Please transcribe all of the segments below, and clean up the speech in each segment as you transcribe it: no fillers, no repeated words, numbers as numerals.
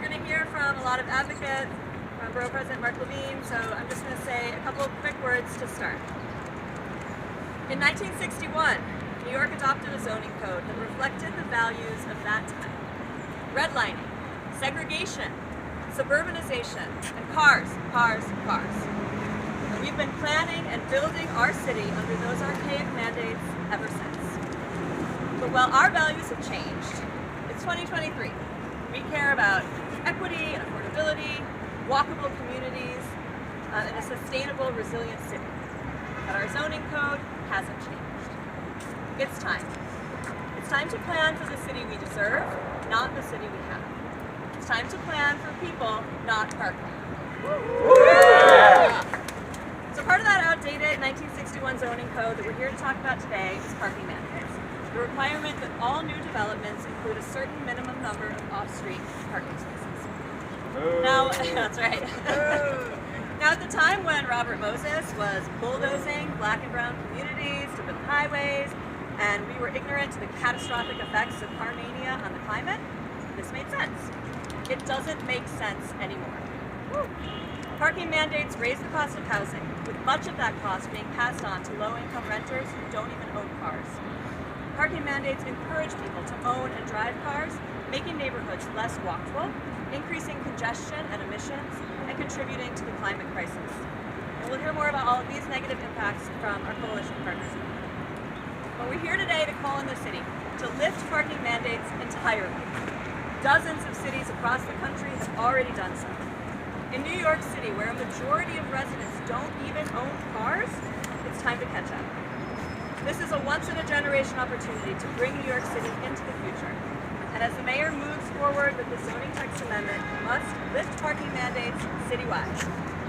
we're going to hear from a lot of advocates, from Borough President Mark Levine, so I'm just going to say a couple of quick words to start. In 1961, New York adopted a zoning code that reflected the values of that time. Redlining, segregation, suburbanization, and cars. And we've been planning and building our city under those archaic mandates ever since. But while our values have changed, it's 2023. We care about equity and affordability, walkable communities, and a sustainable, resilient city. But our zoning code hasn't changed. It's time. It's time to plan for the city we deserve, not the city we have. It's time to plan for people, not parking. Yeah. So part of that outdated 1961 zoning code that we're here to talk about today is parking mandates. The requirement that all new developments include a certain minimum number of off-street parking spaces. Now, that's right. Now, at the time when Robert Moses was bulldozing black and brown communities to build highways, and we were ignorant to the catastrophic effects of car mania on the climate, this made sense. It doesn't make sense anymore. Parking mandates raise the cost of housing, with much of that cost being passed on to low-income renters who don't even own cars. Parking mandates encourage people to own and drive cars, making neighborhoods less walkable, increasing congestion and emissions, and contributing to the climate crisis. And we'll hear more about all of these negative impacts from our coalition partners. But we're here today to call on the city to lift parking mandates entirely. Dozens of cities across the country have already done so. In New York City, where a majority of residents don't even own cars, it's time to catch up. This is a once-in-a-generation opportunity to bring New York City into the future. And as the mayor moves forward with the zoning text amendment, we must lift parking mandates citywide.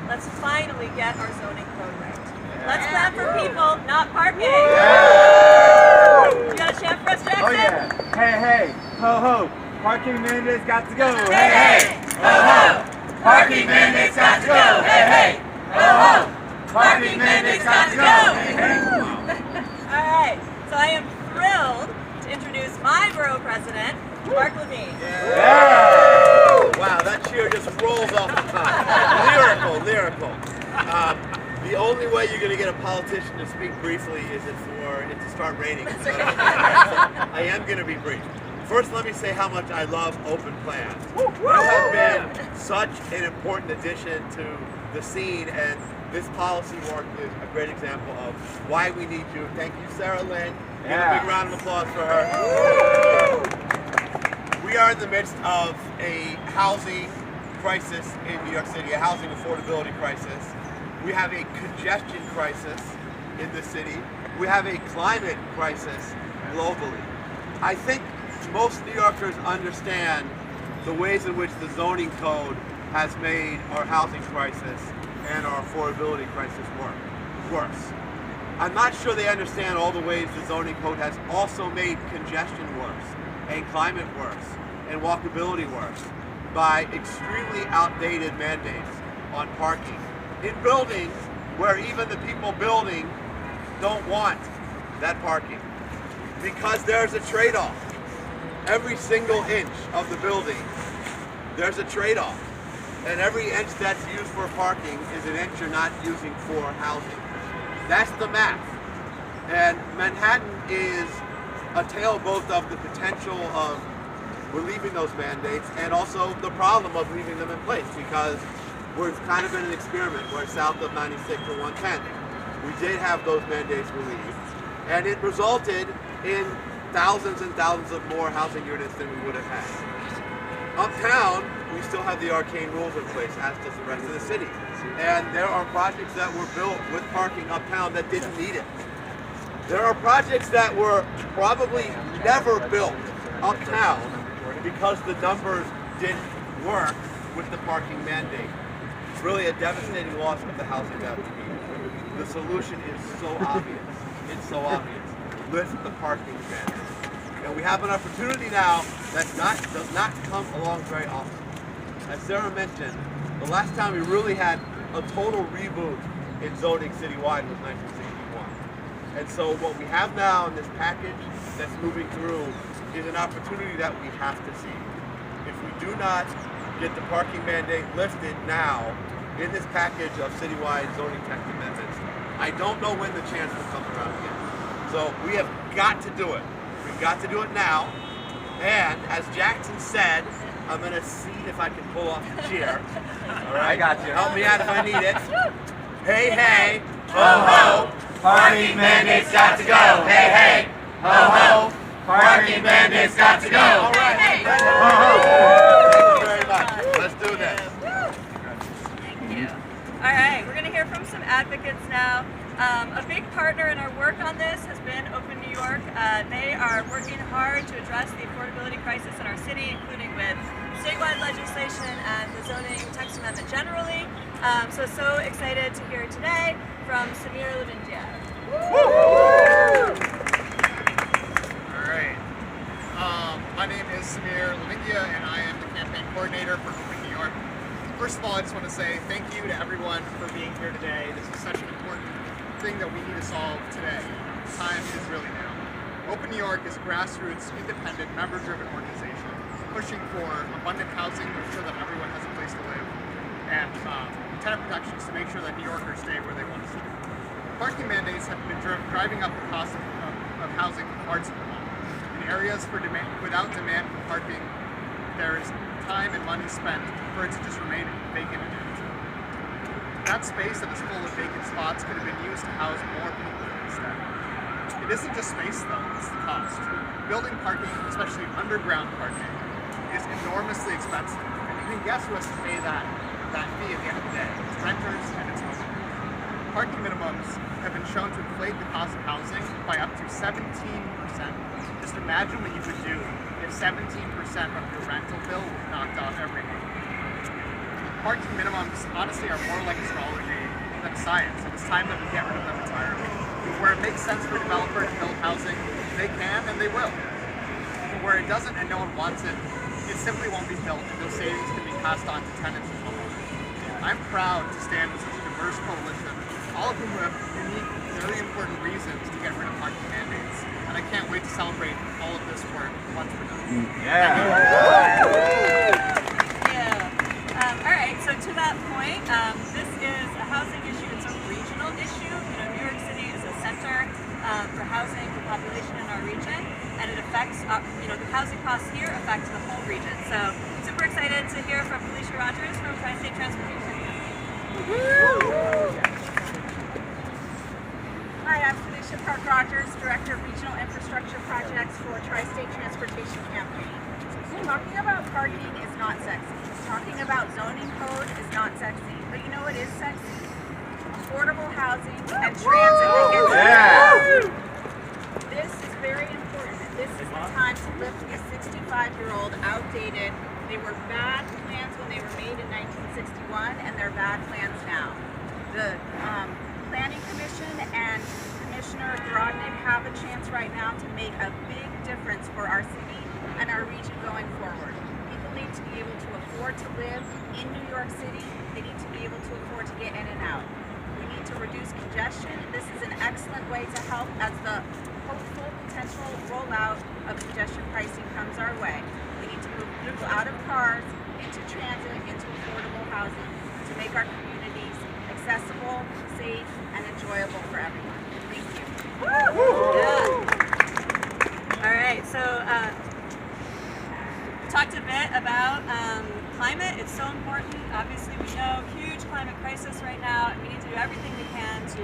Let's finally get our zoning code right. Let's plan for people, not parking. You got a chant for us, Jackson? Oh yeah. Hey, hey, ho, ho. Parking mandates got to go. Hey, hey, ho, ho. Parking mandates got to go. Hey, hey, ho, ho. Parking mandates got to go. Hey, hey. All right, so I am thrilled to introduce my borough president, Mark Levine. Yeah. Wow, that cheer just rolls off the top. Lyrical. The only way you're going to get a politician to speak briefly is for it to start raining. So I am going to be brief. First, let me say how much I love open plans. You have been such an important addition to the scene, and this policy work is a great example of why we need you. Thank you, Sarah Lynn. Give a big round of applause for her. We are in the midst of a housing crisis in New York City, a housing affordability crisis. We have a congestion crisis in the city. We have a climate crisis globally. I think most New Yorkers understand the ways in which the zoning code has made our housing crisis and our affordability crisis worse. I'm not sure they understand all the ways the zoning code has also made congestion worse, and climate worse, and walkability worse by extremely outdated mandates on parking in buildings where even the people building don't want that parking, because there's a trade-off. Every single inch of the building, there's a trade-off. And every inch that's used for parking is an inch you're not using for housing. That's the math. And Manhattan is a tale both of the potential of relieving those mandates and also the problem of leaving them in place, because we're kind of in an experiment where south of 96 or 110, we did have those mandates relieved, and it resulted in thousands and thousands of more housing units than we would have had. Uptown, we still have the arcane rules in place, as does the rest of the city. And there are projects that were built with parking uptown that didn't need it. There are projects that were probably never built uptown because the numbers didn't work with the parking mandate. It's really a devastating loss of the housing that we need. The solution is so obvious. It's so obvious. Lift the parking mandate. And we have an opportunity now that does not come along very often. As Sarah mentioned, the last time we really had a total reboot in zoning citywide was 1961. And so what we have now in this package that's moving through is an opportunity that we have to see. If we do not get the parking mandate lifted now in this package of citywide zoning text amendments. I don't know when the chance will come around again. So we have got to do it. We've got to do it now. And as Jackson said, I'm going to see if I can pull off the chair. All right? I got you. Help me out if I need it. Hey, hey, Ho ho, parking mandates got to go. Hey hey, ho ho, parking mandates got to go. All right. Hey, hey. Ho, ho. Thank you very much. Let's do this. Thank you. All right, we're going to hear from some advocates now. A big partner in our work on this has been Open New York. They are working hard to address the affordability crisis in our city, including with statewide legislation and the zoning text amendment generally. So excited to hear today from Levine. All right. My name is Levine, and I am the campaign coordinator for Open New York. First of all, I just want to say thank you to everyone for being here today. This is such an important thing that we need to solve today. Time is really now. Open New York is a grassroots, independent, member-driven organization pushing for abundant housing to ensure that everyone has a place to live, and tenant protections to make sure that New Yorkers stay where they want to stay. Parking mandates have been driving up the cost of housing for far too long. In areas without demand for parking, there is time and money spent for it to just remain vacant and empty. That space that is full of vacant spots could have been used to house more people instead. It isn't just space though, it's the cost. Building parking, especially underground parking, is enormously expensive. And you can guess who has to pay that fee at the end of the day. It's renters and it's homeowners. Parking minimums have been shown to inflate the cost of housing by up to 17%. Just imagine what you would do if 17% of your rental bill was knocked off every month. Parking minimums honestly are more like astrology than science, and it's time that we get rid of them entirely. Where it makes sense for a developer to build housing, they can and they will. But where it doesn't and no one wants it, it simply won't be built, and those savings can be passed on to tenants and homeowners. I'm proud to stand with such a diverse coalition, all of whom have unique, very important reasons to get rid of parking mandates, and I can't wait to celebrate all of this work once we're done. All right, so to that point, this is a housing issue. It's a regional issue. New York City is a center for housing for population in our region, and it affects, the housing costs here affect the whole region. So super excited to hear from Felicia Rogers from Tri-State Transportation. Hi, I'm Felicia Park-Rogers, Director of Regional Infrastructure Projects for Tri-State Transportation Campaign. Talking about parking is not sexy. Talking about zoning code is not sexy. But you know what is sexy? Affordable housing and transit that gets This is very important. This is the time to lift the 65-year-old outdated. They were bad plans when they were made in 1961, and they're bad plans now. The Planning Commission and Commissioner Grodnick have a chance right now to make a big difference for our city and our region going forward. People need to be able to afford to live in New York City. They need to be able to afford to get in and out. We need to reduce congestion. This is an excellent way to help as the hopeful potential rollout of congestion pricing comes our way. We need to move people out of cars, into transit, into affordable housing to make our communities accessible, safe, and enjoyable for everyone. Thank you. Yeah. All right, so talked a bit about climate. It's so important. Obviously, we know huge climate crisis right now, and we need to do everything we can to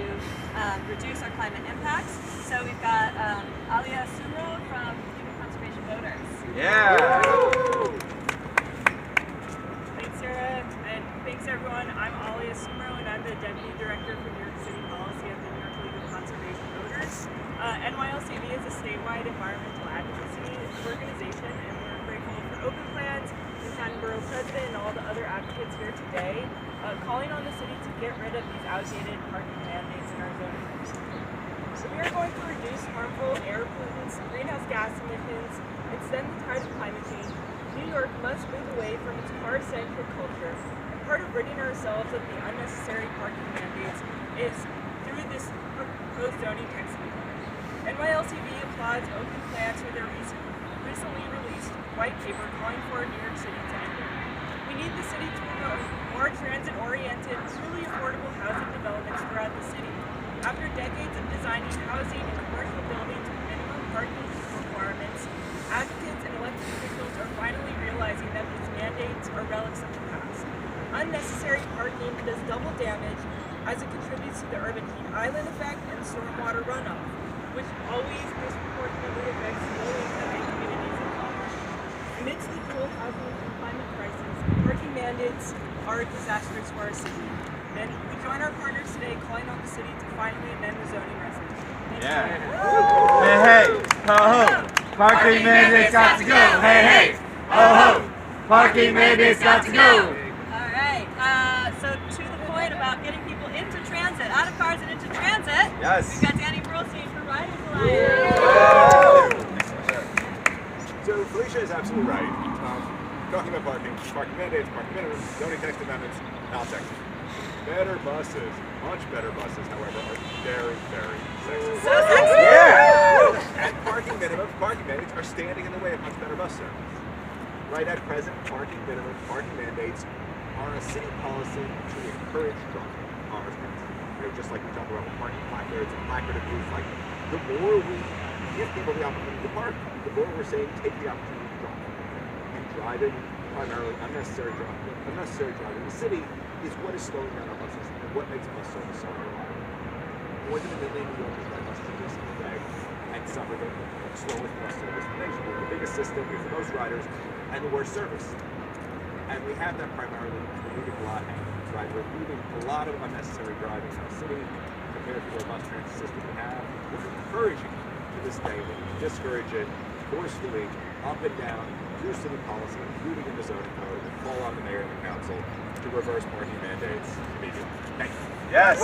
reduce our climate impacts. So we've got Alia Sumro from Human Conservation Voters. Yeah. Thanks, Sarah, and thanks everyone. I'm Alia Sumro, and I'm the Deputy Director for New York City Policy at the New York League of Conservation Voters. NYLCV is a statewide environmental advocacy organization, and we're grateful for Open Plans, Manhattan Borough President, and all the other advocates here today, calling on the city to get rid of these outdated parking mandates in our zoning. So we are going to reduce harmful air pollutants, greenhouse gas emissions, and stem the tide of climate change. New York must move away from its car-centric culture, and part of ridding ourselves of the unnecessary parking mandates is through this proposed zoning text amendment. NYLCV applauds Open Plans for their recently released white paper calling for New York City to end it. We need unnecessary parking does double damage as it contributes to the urban heat island effect and stormwater runoff, which always disproportionately affects low-income and communities of color. Amidst the dual housing and climate crisis, parking mandates are disastrous for our city. And we join our partners today calling on the city to finally amend the zoning resolution. Thank you. Hey, hey, ho ho, parking mandates got to go. Hey, hey, ho ho, parking mandates got to go. All right. So to the point about getting people into transit, out of cars and into transit. Yes. We've got Danny Brulstein from Riders Alliance. So Felicia is absolutely right. Talking about parking mandates, parking minimums, zoning text amendments, not sexy. Better buses, much better buses, however, are very, very sexy. So sexy. Yeah. And parking minimums, parking mandates are standing in the way of much better bus service. Right at present, parking minimums, parking mandates are a city policy to encourage driving on our streets. You know, just like we talk about parking placards and placard abuse, like the more we give people the opportunity to park, the more we're saying take the opportunity to drive. And driving, primarily unnecessary driving in the city, is what is slowing down our buses and what makes bus service so unreliable. More than a million New Yorkers ride buses every single day and suffer the slowest bus service in the nation. We have the biggest system, we have the most riders, and the worst service. And we have that primarily because we're moving a lot, right? We're moving a lot of unnecessary driving in the city compared to the bus transit system we have. We're encouraging to this day that we discourage it forcefully up and down through city policy, including in the zoning code, and call on the mayor and the council to reverse parking mandates immediately. Thank you. Yes.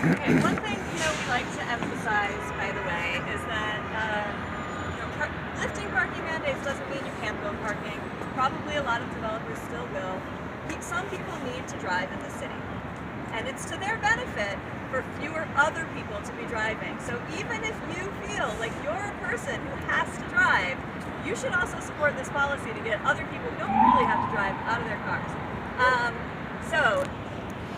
Okay, one thing we like to emphasize, by the way, is that lifting parking mandates doesn't mean you can't build parking. Probably a lot of developers still will. Some people need to drive in the city, and it's to their benefit for fewer other people to be driving. So even if you feel like you're a person who has to drive, you should also support this policy to get other people who don't really have to drive out of their cars. So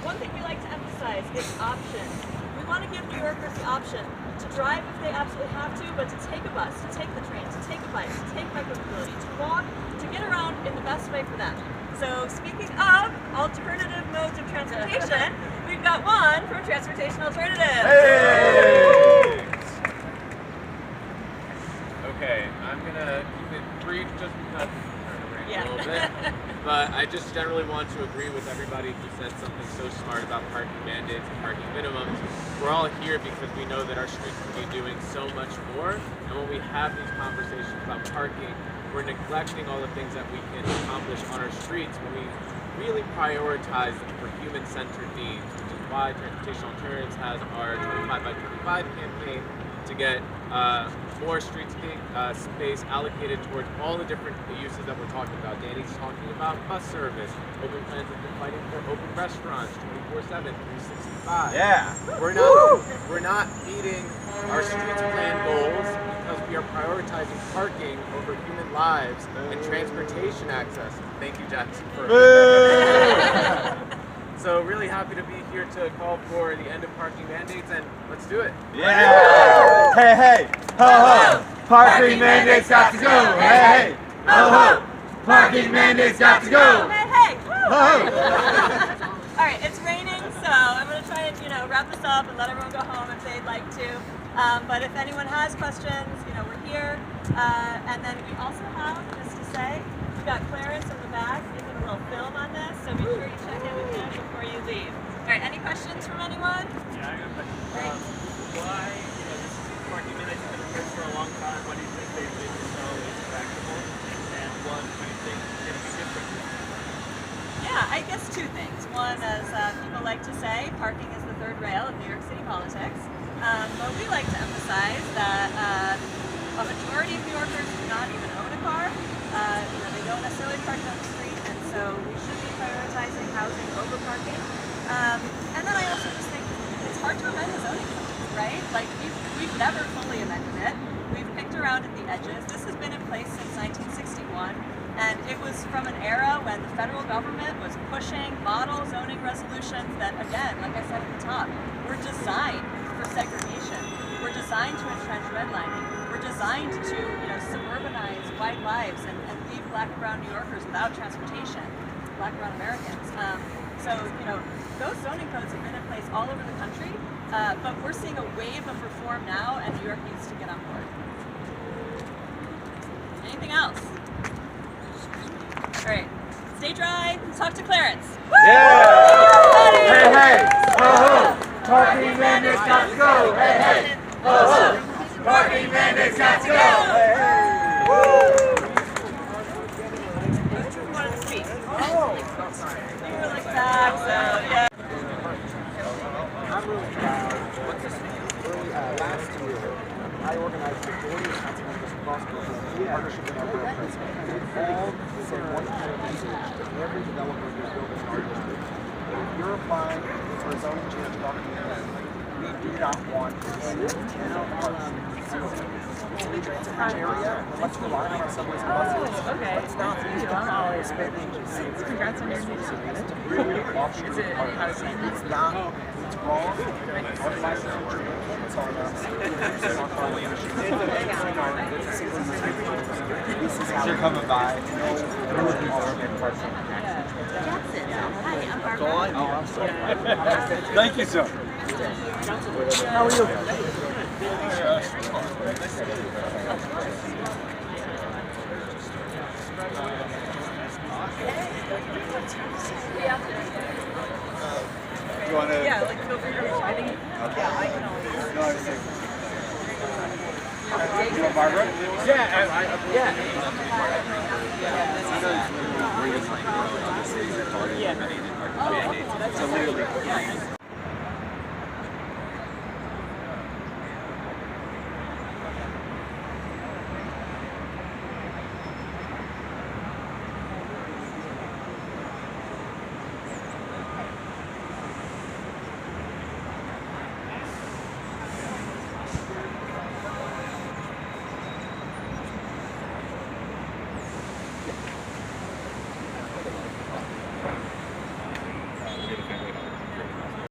one thing we like to emphasize is options. We want to give New Yorkers the option to drive if they absolutely have to, but to take a bus, to take the train, to take a bike, to take micromobility, to walk, to get around in the best way for them. So speaking of alternative modes of transportation, we've got one from Transportation Alternatives. Hey. Okay, I'm gonna keep it brief just because I'm trying to rant a little bit. But I just generally want to agree with everybody who said something so smart about parking mandates and parking minimums. We're all here because we know that our streets can be doing so much more. And when we have these conversations about parking, we're neglecting all the things that we can accomplish on our streets when we really prioritize for human-centered needs, which is why Transportation Alternatives has our 25 by 25 campaign to get more street space allocated towards all the different uses that we're talking about. Danny's talking about bus service. Open Plans have been fighting for open restaurants 24/7, 365. Yeah. We're not meeting our streets plan goals because we are prioritizing parking over human lives and transportation access. Thank you, Jackson, for So really happy to be here to call for the end of parking mandates, and let's do it. Yeah. Hey, hey, ho ho, parking mandates got to go. Hey, hey, ho ho, parking mandates got to go. Hey, hey, Ho ho. All right, it's raining, so I'm going to try and wrap this up and let everyone go home if they'd like to. But if anyone has questions, we're here. And then we also have this to say. We've got Clarence in the back making a little film on this, so make sure you check in with him before you leave. All right, any questions from anyone? Yeah, I got a question. Why, this parking mandates have been in place for a long time. Why do you think they've been so intractable? And what do you think is going to be different? Yeah, I guess two things. One, as people like to say, parking is the third rail of New York City politics. But we like to emphasize that a majority of New Yorkers do not even own a car. They don't necessarily park on the street, and so we should be prioritizing housing over parking. And then I also just think it's hard to amend the zoning code, right? Like, we've never fully amended it. We've picked around at the edges. This has been in place since 1961. And it was from an era when the federal government was pushing model zoning resolutions that, again, like I said at the top, were designed for segregation. Were designed to entrench redlining. were designed to, suburbanize white lives and leave Black and brown New Yorkers without transportation, Black and brown Americans. Those zoning codes have been in place all over the country, but we're seeing a wave of reform now, and New York needs to get on board. Anything else? All right, stay dry. Let's talk to Clarence. Yeah! Hey, hey! Ho, ho! Parking mandates got to go! Hey, hey! Ho, ho! Parking mandates got to go! Hey, hey! Woo! Who wanted to speak? You were like that, so yeah. I'm really proud. Last year, I organized the 40 council members across the country in partnership with our borough president. They all said one kind of message to every developer who's building in our district. If you're applying for a zoning change document, we do not want any tenant parking city transit area. Let's rely on our subways and buses. Okay. Let's not use the spending. Congrats on your new seat. Really offshoot parking. It's not. It's wrong. Our license it's on us. You're coming by. Hi, I'm Barbara. Thank you, sir. How are you? You want to? Yeah, like feel free to reach. I think. Yeah, I can always. You want Barbara? Yeah.